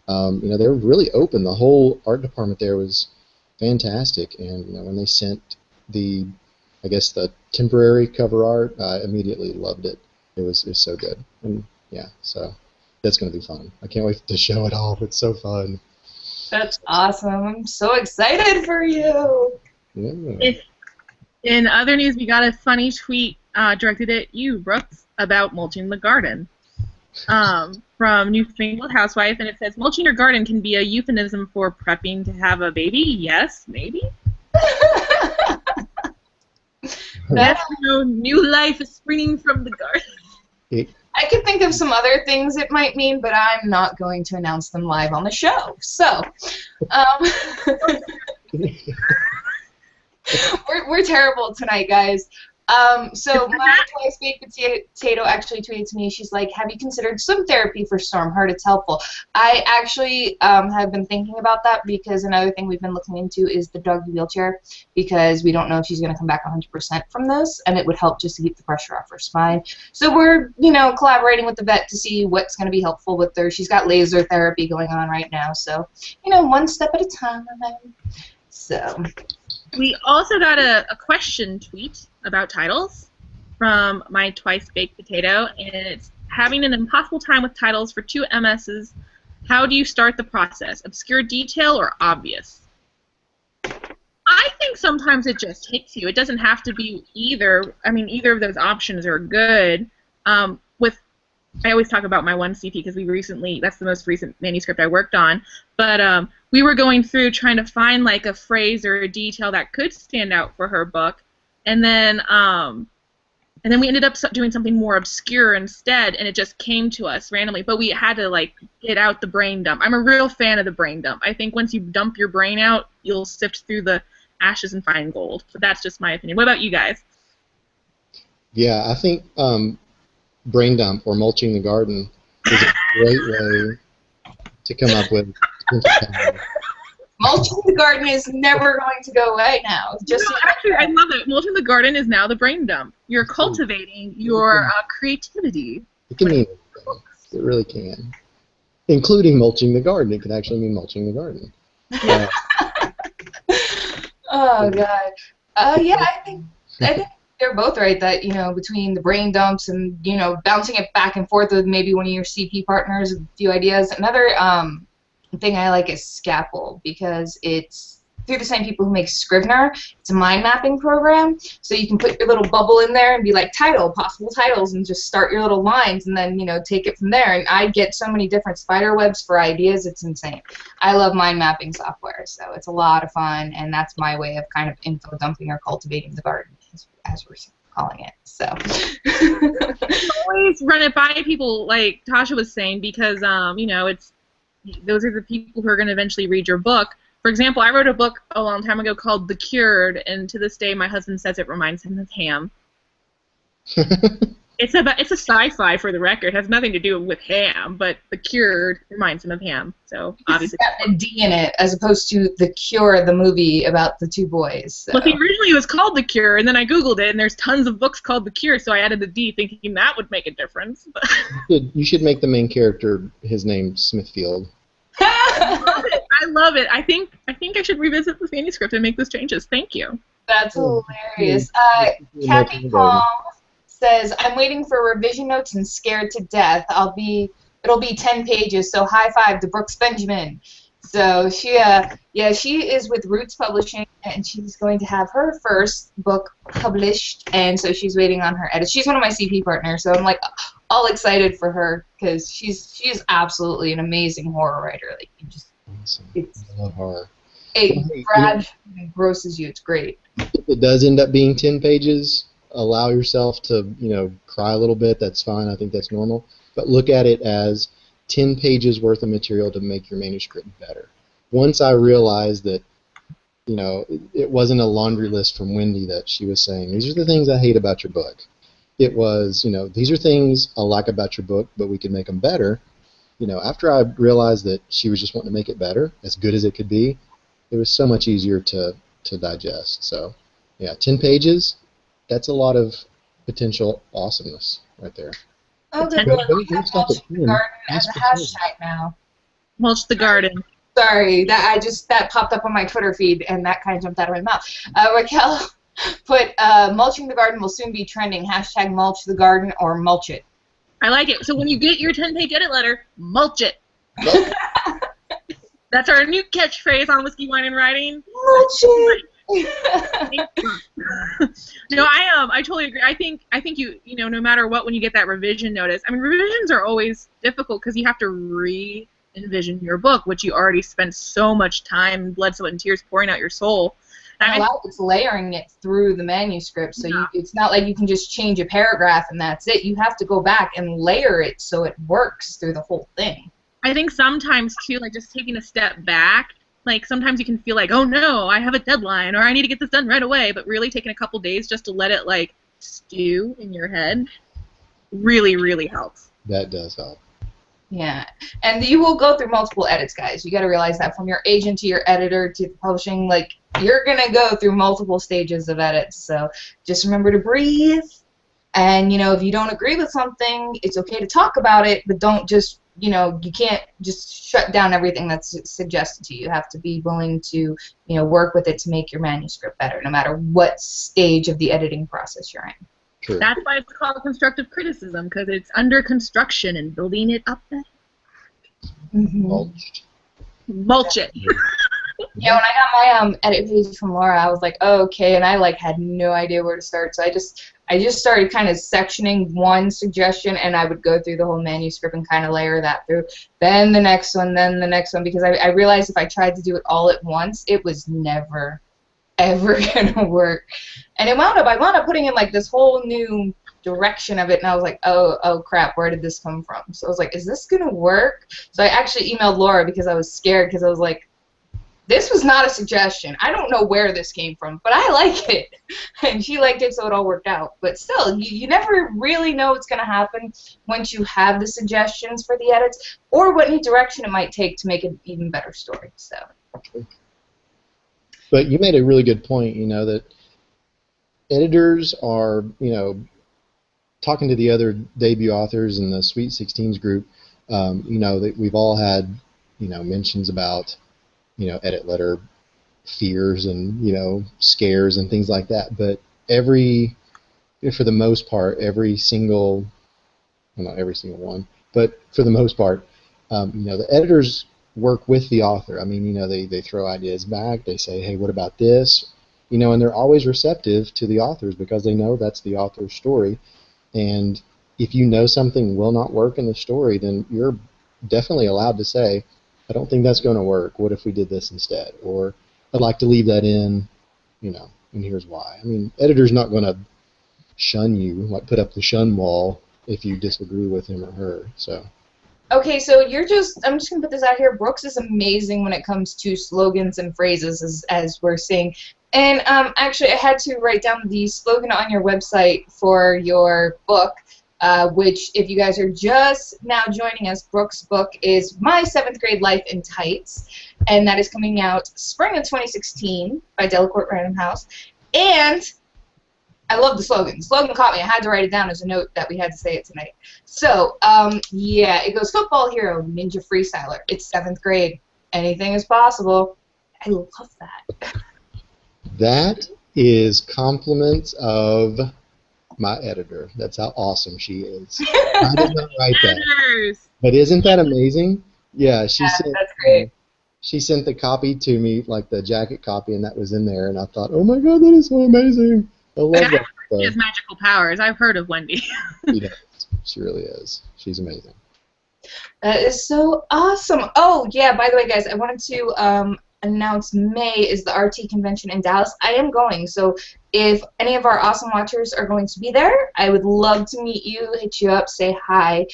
They were really open. The whole art department there was fantastic, and when they sent the temporary cover art, I immediately loved it. It was so good, and yeah, so that's going to be fun. I can't wait to show it off. It's so fun. That's awesome. I'm so excited for you. Yeah. In other news, we got a funny tweet directed at you, Brooks, about mulching the garden from Newfangled Housewife, and it says, mulching your garden can be a euphemism for prepping to have a baby. Yes, maybe. That's new life is springing from the garden. I could think of some other things it might mean, but I'm not going to announce them live on the show. So, we're terrible tonight, guys. So my twice baked potato actually tweeted to me. She's like, "Have you considered swim therapy for Storm? Heard it's helpful." I actually have been thinking about that because another thing we've been looking into is the doggy wheelchair, because we don't know if she's going to come back 100% from this, and it would help just to keep the pressure off her spine. So we're collaborating with the vet to see what's going to be helpful with her. She's got laser therapy going on right now, so one step at a time. So. We also got a question tweet about titles from my twice baked potato, and it's having an impossible time with titles for 2 MSs. How do you start the process? Obscure detail or obvious? I think sometimes it just hits you. It doesn't have to be either. I mean, either of those options are good. with I always talk about my one CP because that's the most recent manuscript I worked on, but we were going through trying to find like a phrase or a detail that could stand out for her book, and then we ended up doing something more obscure instead, and it just came to us randomly, but we had to like get out the brain dump. I'm a real fan of the brain dump. I think once you dump your brain out, you'll sift through the ashes and find gold, but that's just my opinion. What about you guys? Yeah, I think brain dump or mulching the garden is a great way to come up with. Mulching the garden is never going to go away now. Actually, I love it. Mulching the garden is now the brain dump. You're cultivating your creativity. It can mean anything. It really can. Including mulching the garden. It can actually mean mulching the garden. Oh, God. Yeah, I think they're both right that, between the brain dumps and, bouncing it back and forth with maybe one of your CP partners with a few ideas. Another thing I like is Scapple because it's through the same people who make Scrivener. It's a mind mapping program, so you can put your little bubble in there and be like possible titles, and just start your little lines and then, take it from there. And I get so many different spider webs for ideas, it's insane. I love mind mapping software, so it's a lot of fun, and that's my way of kind of info dumping or cultivating the garden, as we're calling it. So always run it by people, like Tasha was saying, because those are the people who are going to eventually read your book. For example, I wrote a book a long time ago called The Cured, and to this day my husband says it reminds him of ham. It's a sci-fi, for the record. It has nothing to do with ham, but The Cured reminds him of ham. So obviously, it's got a D in it, as opposed to The Cure, the movie about the two boys. So. Well, originally it was called The Cure, and then I googled it, and there's tons of books called The Cure, so I added the D, thinking that would make a difference. You should make the main character his name Smithfield. I love it. I think I should revisit this manuscript and make those changes. Thank you. That's hilarious. Kathy Palm says, I'm waiting for revision notes and scared to death. It'll be 10 pages, so high five to Brooks Benjamin. So she is with Roots Publishing, and she's going to have her first book published, and so she's waiting on her edit. She's one of my CP partners, so I'm like all excited for her because she's absolutely an amazing horror writer. Like awesome. I love horror. Brad grosses you. It's great. If it does end up being 10 pages, allow yourself to cry a little bit. That's fine. I think that's normal. But look at it as 10 pages worth of material to make your manuscript better. Once I realized that, it wasn't a laundry list from Wendy that she was saying, these are the things I hate about your book. It was, these are things I like about your book, but we could make them better. After I realized that she was just wanting to make it better, as good as it could be, it was so much easier to digest. So, yeah, 10 pages, that's a lot of potential awesomeness right there. Oh, good. We have Mulch the Garden as a hashtag now. Mulch the Garden. Sorry, that popped up on my Twitter feed, and that kind of jumped out of my mouth. Raquel put, Mulching the Garden will soon be trending. Hashtag Mulch the Garden or Mulch it. I like it. So when you get your 10-page edit letter, mulch it. That's our new catchphrase on Whiskey, Wine, and Writing. Mulch it. No, I totally agree. I think you no matter what, when you get that revision notice, I mean, revisions are always difficult because you have to re-envision your book, which you already spent so much time, blood, sweat, and tears pouring out your soul. A lot of it's layering it through the manuscript, so it's not like you can just change a paragraph and that's it. You have to go back and layer it so it works through the whole thing. I think sometimes, too, like just taking a step back, like sometimes you can feel like, oh no, I have a deadline, or I need to get this done right away, but really taking a couple days just to let it like stew in your head really, really helps. That does help. Yeah, and you will go through multiple edits, guys. You got to realize that, from your agent to your editor to publishing, like, you're going to go through multiple stages of edits. So just remember to breathe. And, if you don't agree with something, it's okay to talk about it, but don't just, you can't just shut down everything that's suggested to you. You have to be willing to, work with it to make your manuscript better, no matter what stage of the editing process you're in. True. That's why it's called constructive criticism, because it's under construction and building it up better. Mulched. Mulch it. Yeah, when I got my edit page from Laura, I was like, oh, okay, and I like had no idea where to start. So I just started kind of sectioning one suggestion, and I would go through the whole manuscript and kind of layer that through. Then the next one, then the next one, because I realized if I tried to do it all at once, it was never, ever gonna work. And I wound up putting in like this whole new direction of it, and I was like, oh crap, where did this come from? So I was like, is this gonna work? So I actually emailed Laura because I was scared, because I was like, this was not a suggestion. I don't know where this came from, but I like it. And she liked it, so it all worked out. But still, you never really know what's going to happen once you have the suggestions for the edits, or what new direction it might take to make an even better story. So. But you made a really good point, that editors are, talking to the other debut authors in the Sweet 16s group, that we've all had, mentions about, edit letter fears and, scares and things like that. But for the most part, every single, well, not every single one, but for the most part, the editors work with the author. I mean, they throw ideas back. They say, hey, what about this? And they're always receptive to the authors because they know that's the author's story. And if you know something will not work in the story, then you're definitely allowed to say, I don't think that's going to work. What if we did this instead? Or I'd like to leave that in, and here's why. I mean, editor's not going to shun you, like put up the shun wall if you disagree with him or her. So. Okay, so I'm just going to put this out here. Brooks is amazing when it comes to slogans and phrases, as we're seeing. And actually, I had to write down the slogan on your website for your book, which, if you guys are just now joining us, Brooks' book is My 7th Grade Life in Tights, and that is coming out spring of 2016 by Delacorte Random House. And I love the slogan. The slogan caught me. I had to write it down as a note that we had to say it tonight. So, yeah, it goes, football hero, ninja freestyler. It's 7th grade. Anything is possible. I love that. That is compliments of my editor. That's how awesome she is. I did not write that. But isn't that amazing? Yeah, that's great. She sent the copy to me, like the jacket copy, and that was in there, and I thought, oh my god, that is so amazing. I love that. She has magical powers. I've heard of Wendy. She does. She really is. She's amazing. That is so awesome. Oh, yeah, by the way, guys, I wanted to announce May is the RT convention in Dallas. I am going, so if any of our awesome watchers are going to be there, I would love to meet you, hit you up, say hi.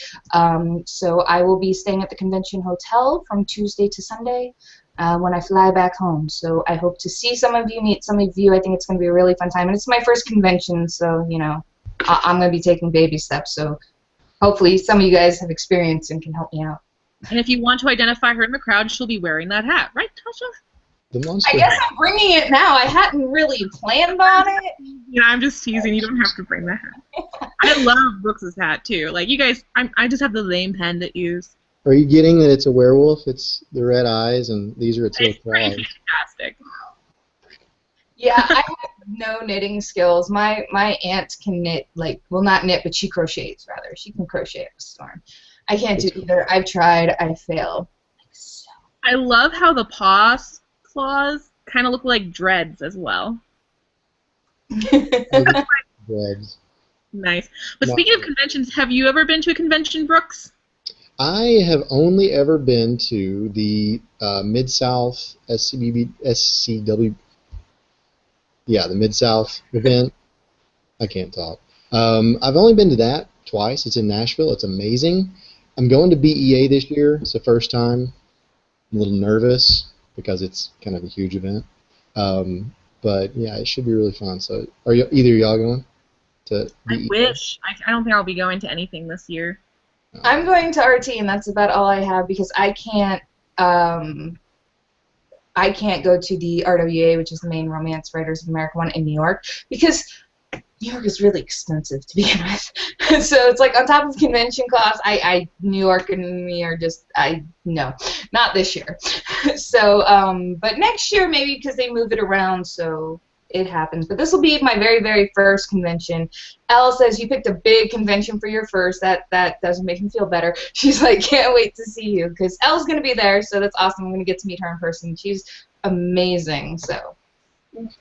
So I will be staying at the convention hotel from Tuesday to Sunday when I fly back home. So I hope to see some of you, meet some of you. I think it's going to be a really fun time. And it's my first convention, so, I'm going to be taking baby steps. So hopefully some of you guys have experience and can help me out. And if you want to identify her in the crowd, she'll be wearing that hat. Right, Tasha? The monster I guess I'm bringing it now. I hadn't really planned on it. I'm just teasing. You don't have to bring the hat. I love Brooks's hat, too. Like, you guys, I just have the lame pendant use. Are you getting that it's a werewolf? It's the red eyes, and these are its little claws. It's fantastic. Yeah, I have no knitting skills. My aunt can knit, not knit, but she crochets, rather. She can crochet up a storm. I can't do either. I've tried. I fail. I love how the paws claws kind of look like dreads as well. Dreads. Nice. But speaking of conventions, have you ever been to a convention, Brooks? I have only ever been to the MidSouth SCW. Yeah, the MidSouth event. I can't talk. I've only been to that twice. It's in Nashville. It's amazing. I'm going to BEA this year. It's the first time. I'm a little nervous because it's kind of a huge event. But yeah, it should be really fun. So, are you either of y'all going to BEA? I wish. I don't think I'll be going to anything this year. I'm going to RT, and that's about all I have because I can't go to the RWA, which is the main Romance Writers of America one in New York, because New York is really expensive to begin with. So it's like on top of convention costs, New York and me are just, no, not this year. So, but next year maybe because they move it around, so it happens. But this will be my very, very first convention. Elle says you picked a big convention for your first. That doesn't make me feel better. She's like, can't wait to see you, because Elle's going to be there, so that's awesome. I'm going to get to meet her in person. She's amazing, so.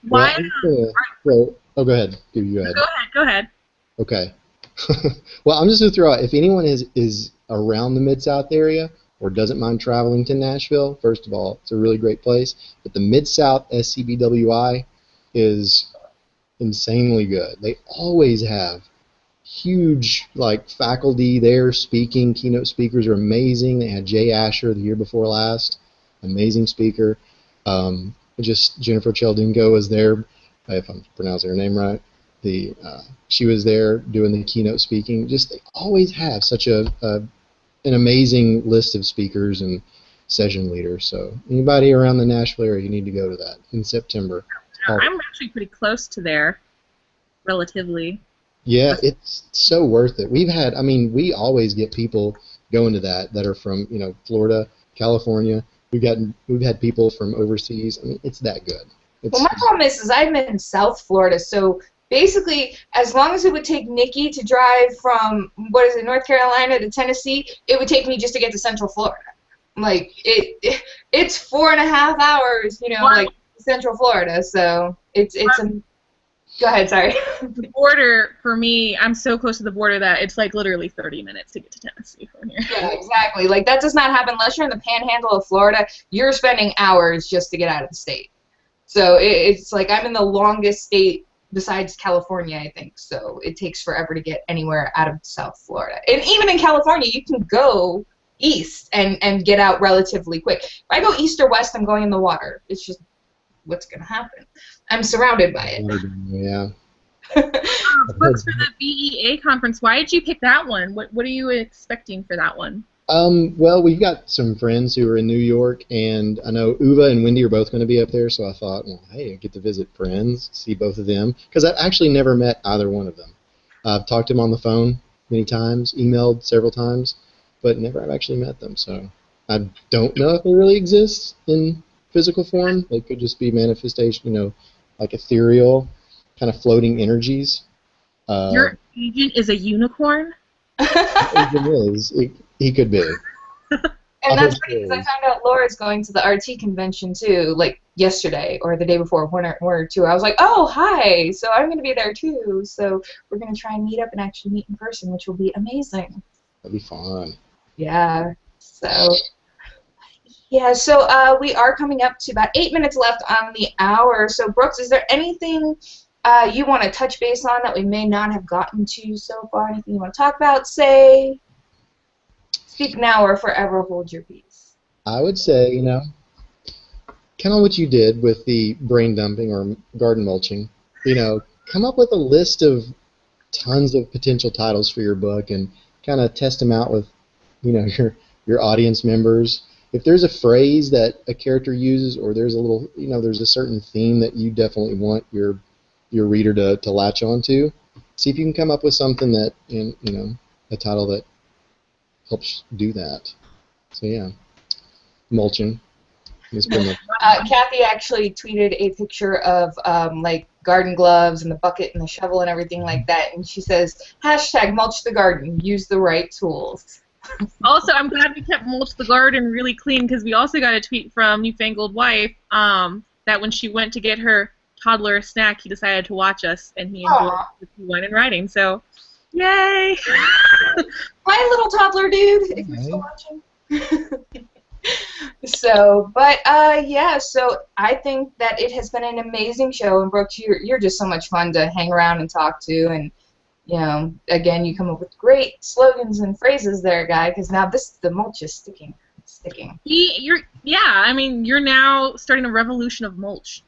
Why? Well, oh, go ahead. Go ahead. Go ahead. Okay. Well, I'm just going to throw out, if anyone is around the Mid-South area or doesn't mind traveling to Nashville, first of all, it's a really great place. But the Mid-South SCBWI is insanely good. They always have huge faculty there speaking. Keynote speakers are amazing. They had Jay Asher the year before last, amazing speaker. Just Jennifer Cheldingo was there, if I'm pronouncing her name right. She was there doing the keynote speaking. Just they always have such an amazing list of speakers and session leaders. So anybody around the Nashville area, you need to go to that in September. I'm actually pretty close to there, relatively. Yeah, it's so worth it. We always get people going to that are from Florida, California. We've had people from overseas. I mean, it's that good. Well, my problem is I'm in South Florida, so basically, as long as it would take Nikki to drive from North Carolina to Tennessee, it would take me just to get to Central Florida. Like it's 4.5 hours, Central Florida. So it's Go ahead, sorry. The border, for me, I'm so close to the border that it's literally 30 minutes to get to Tennessee from here. Yeah, exactly. That does not happen unless you're in the panhandle of Florida. You're spending hours just to get out of the state. So it's I'm in the longest state besides California, I think. So it takes forever to get anywhere out of South Florida. And even in California, you can go east and get out relatively quick. If I go east or west, I'm going in the water. It's just what's going to happen. I'm surrounded by it. Yeah. Books for the BEA conference. Why did you pick that one? What are you expecting for that one? Well, we've got some friends who are in New York, and I know Uva and Wendy are both going to be up there, so I thought, well, hey, I get to visit friends, see both of them, because I've actually never met either one of them. I've talked to them on the phone many times, emailed several times, but never have actually met them, so I don't know if they really exist in physical form. They could just be manifestation, ethereal, kind of floating energies. Your agent is a unicorn? Agent is. He could be. And that's funny because I found out Laura's going to the RT convention too, yesterday or the day before, one or two. I was like, oh, hi. So I'm going to be there too. So we're going to try and meet up and actually meet in person, which will be amazing. That'd be fun. Yeah. So we are coming up to about 8 minutes left on the hour. So Brooks, is there anything you want to touch base on that we may not have gotten to so far? Anything you want to talk about? Say. Speak now or forever hold your peace. I would say, kind of what you did with the brain dumping or garden mulching. Come up with a list of tons of potential titles for your book and kind of test them out with, your audience members. If there's a phrase that a character uses, or there's a little, there's a certain theme that you definitely want your reader to latch onto, see if you can come up with something that, a title that helps do that. So yeah, mulching. Kathy actually tweeted a picture of garden gloves and the bucket and the shovel and everything like that, and she says, #Mulch the Garden. Use the right tools. Also, I'm glad we kept Mulch the Garden really clean, because we also got a tweet from Newfangled Wife that when she went to get her toddler a snack, he decided to watch us, and he enjoyed the wine and writing. So, yay! Hi, little toddler dude, if you're still watching. So I think that it has been an amazing show, and Brooks, you're just so much fun to hang around and talk to, and again, you come up with great slogans and phrases there, guy, because now the mulch is sticking. You're now starting a revolution of mulch.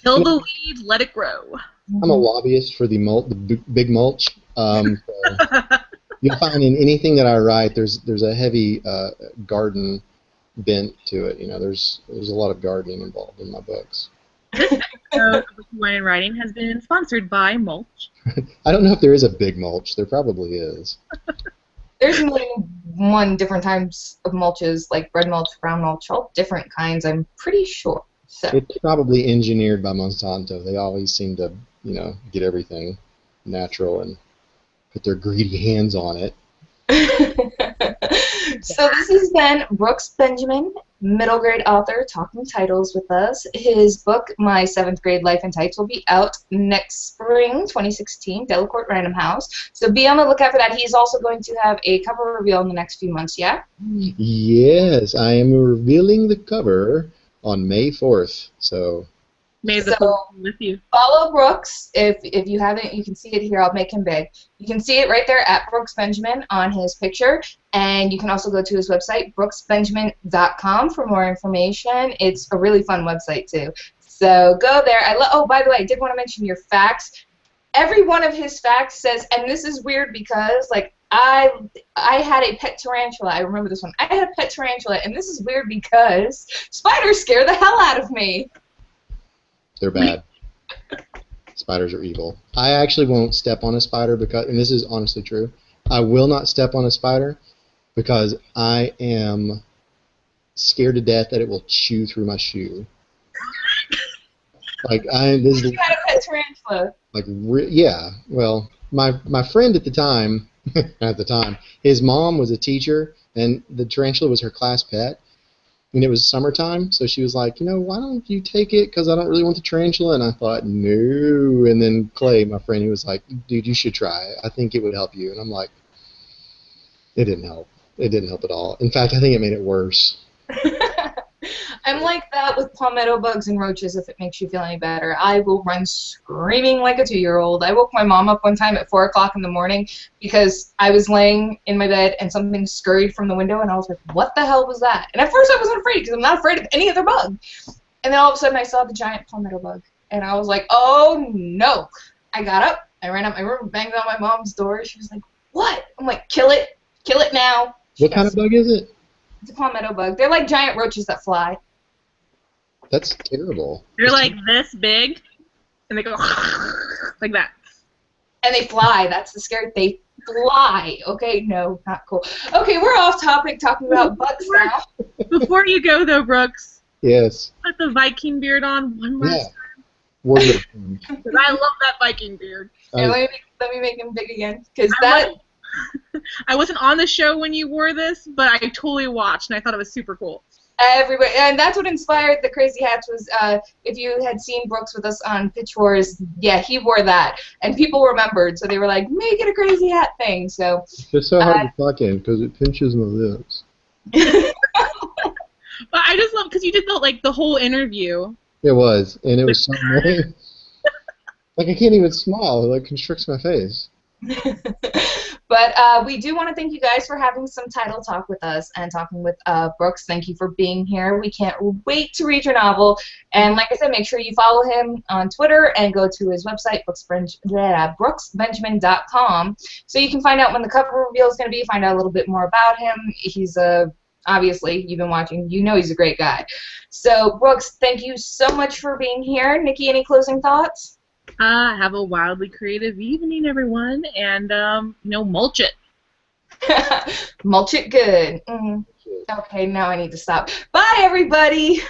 Kill the weed, let it grow. I'm a lobbyist for the big mulch. So you'll find in anything that I write, there's a heavy garden bent to it. There's a lot of gardening involved in my books. This episode of Wine and Writing has been sponsored by Mulch. I don't know if there is a big mulch. There probably is. There's one different types of mulches, like red mulch, brown mulch, all different kinds, I'm pretty sure. So. It's probably engineered by Monsanto. They always seem to, get everything natural and put their greedy hands on it. So this has been Brooks Benjamin, middle grade author, talking titles with us. His book, My 7th Grade Life in Types, will be out next spring, 2016, Delacorte Random House. So be on the lookout for that. He's also going to have a cover reveal in the next few months, yeah? Yes, I am revealing the cover on May 4th. So May the Fourth be with you. Follow Brooks. If you haven't, you can see it here. I'll make him big. You can see it right there at Brooks Benjamin on his picture. And you can also go to his website, brooksbenjamin.com, for more information. It's a really fun website, too. So go there. Oh, by the way, I did want to mention your facts. Every one of his facts says, and this is weird because, like, I had a pet tarantula. I remember this one. I had a pet tarantula, and this is weird because spiders scare the hell out of me. They're bad. Spiders are evil. I actually won't step on a spider because, and this is honestly true, I will not step on a spider because I am scared to death that it will chew through my shoe. Like this is. You had a pet tarantula. Like yeah, well, my friend at the time, his mom was a teacher, and the tarantula was her class pet. And it was summertime, so she was like, why don't you take it? Because I don't really want the tarantula. And I thought, no. And then Clay, my friend, he was like, dude, you should try it. I think it would help you. And I'm like, it didn't help. It didn't help at all. In fact, I think it made it worse. I'm like that with palmetto bugs and roaches, if it makes you feel any better. I will run screaming like a 2-year-old. I woke my mom up one time at 4 o'clock in the morning because I was laying in my bed and something scurried from the window, and I was like, what the hell was that? And at first I wasn't afraid because I'm not afraid of any other bug. And then all of a sudden I saw the giant palmetto bug, and I was like, oh no. I got up, I ran out my room, banged on my mom's door. She was like, what? I'm like, kill it now. What kind of bug is it? It's a palmetto bug. They're like giant roaches that fly. That's terrible. They're like this big, and they go like that. And they fly. That's the scary. They fly. Okay, no, not cool. Okay, we're off topic talking about bugs now. Before you go, though, Brooks. Yes. Put the Viking beard on one last time. Because I love that Viking beard. And let me make him big again. Because I wasn't on the show when you wore this, but I totally watched, and I thought it was super cool. Everybody, and that's what inspired the crazy hats. Was if you had seen Brooks with us on Pitch Wars, yeah, he wore that, and people remembered, so they were like, make it a crazy hat thing. So it's so hard to talk in because it pinches my lips. But I just love because you did the whole interview. It was, and it was so annoying. Like I can't even smile. It like constricts my face. But we do want to thank you guys for having some title talk with us and talking with Brooks. Thank you for being here. We can't wait to read your novel. And like I said, make sure you follow him on Twitter and go to his website, brooksbenjamin.com, so you can find out when the cover reveal is going to be, find out a little bit more about him. He's obviously, you've been watching, you know he's a great guy. So, Brooks, thank you so much for being here. Nikki, any closing thoughts? Have a wildly creative evening, everyone, and mulch it. Mulch it good. Okay, now I need to stop. Bye, everybody.